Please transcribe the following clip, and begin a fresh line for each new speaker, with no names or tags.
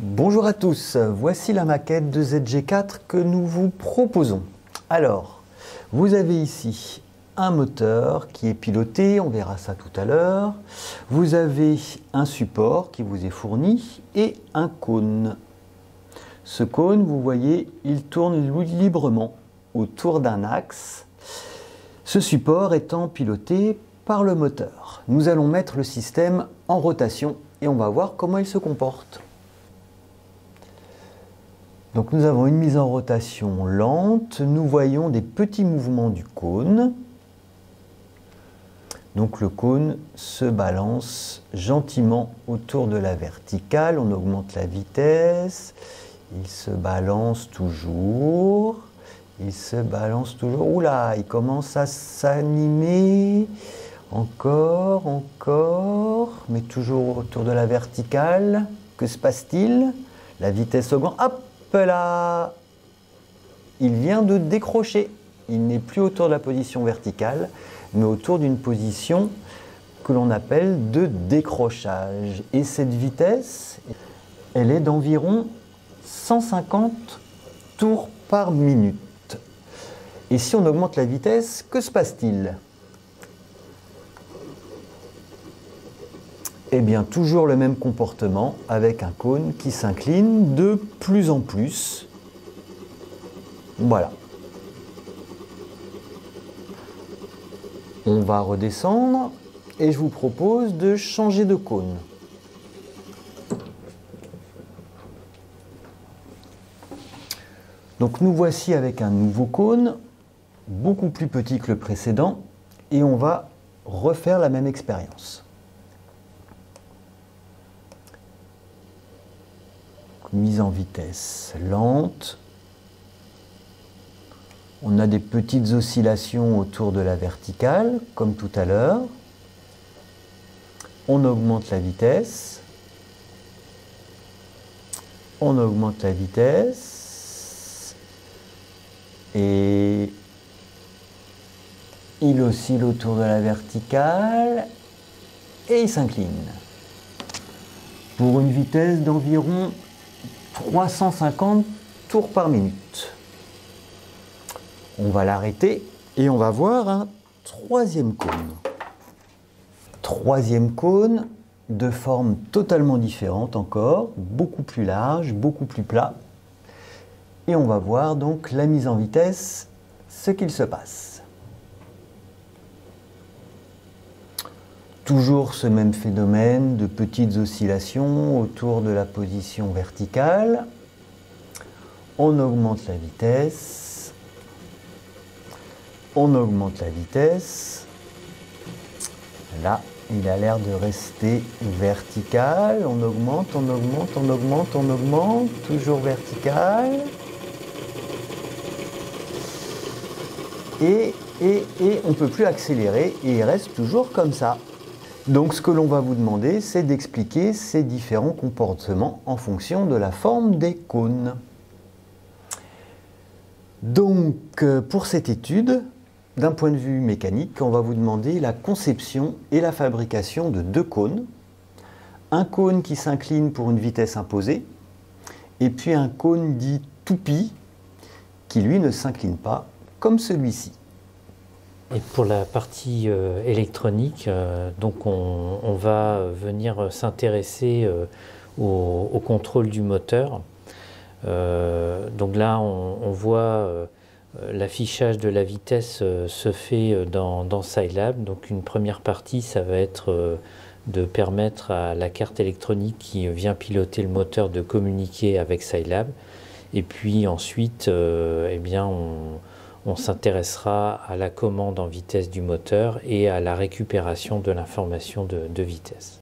Bonjour à tous, voici la maquette de ZG4 que nous vous proposons. Alors, vous avez ici un moteur qui est piloté, on verra ça tout à l'heure. Vous avez un support qui vous est fourni et un cône. Ce cône, vous voyez, il tourne librement autour d'un axe. Ce support étant piloté par le moteur. Nous allons mettre le système en rotation et on va voir comment il se comporte. Donc nous avons une mise en rotation lente, nous voyons des petits mouvements du cône. Donc le cône se balance gentiment autour de la verticale, on augmente la vitesse, il se balance toujours, oula, il commence à s'animer, encore, mais toujours autour de la verticale. Que se passe-t-il? La vitesse augmente, hop là, il vient de décrocher. Il n'est plus autour de la position verticale, mais autour d'une position que l'on appelle de décrochage. Et cette vitesse, elle est d'environ 150 tours par minute. Et si on augmente la vitesse, que se passe-t-il? Eh bien, toujours le même comportement avec un cône qui s'incline de plus en plus. Voilà. On va redescendre et je vous propose de changer de cône. Donc nous voici avec un nouveau cône, beaucoup plus petit que le précédent, et on va refaire la même expérience. Mise en vitesse lente. On a des petites oscillations autour de la verticale, comme tout à l'heure. On augmente la vitesse. On augmente la vitesse. Et il oscille autour de la verticale. Et il s'incline. Pour une vitesse d'environ 350 tours par minute. On va l'arrêter et on va voir un troisième cône. Troisième cône de forme totalement différente encore, beaucoup plus large, beaucoup plus plat. Et on va voir donc la mise en vitesse, ce qu'il se passe. Toujours ce même phénomène de petites oscillations autour de la position verticale. On augmente la vitesse. On augmente la vitesse. Là, il a l'air de rester vertical. On augmente, on augmente, on augmente, on augmente. Toujours vertical. Et on ne peut plus accélérer et il reste toujours comme ça. Donc ce que l'on va vous demander, c'est d'expliquer ces différents comportements en fonction de la forme des cônes. Donc pour cette étude, d'un point de vue mécanique, on va vous demander la conception et la fabrication de deux cônes. Un cône qui s'incline pour une vitesse imposée, et puis un cône dit toupie, qui lui ne s'incline pas, comme celui-ci.
Et pour la partie électronique, donc on va venir s'intéresser au contrôle du moteur. Donc là, on voit l'affichage de la vitesse se fait dans Scilab. Donc une première partie, ça va être de permettre à la carte électronique qui vient piloter le moteur de communiquer avec Scilab. Et puis ensuite, eh bien, on s'intéressera à la commande en vitesse du moteur et à la récupération de l'information de vitesse.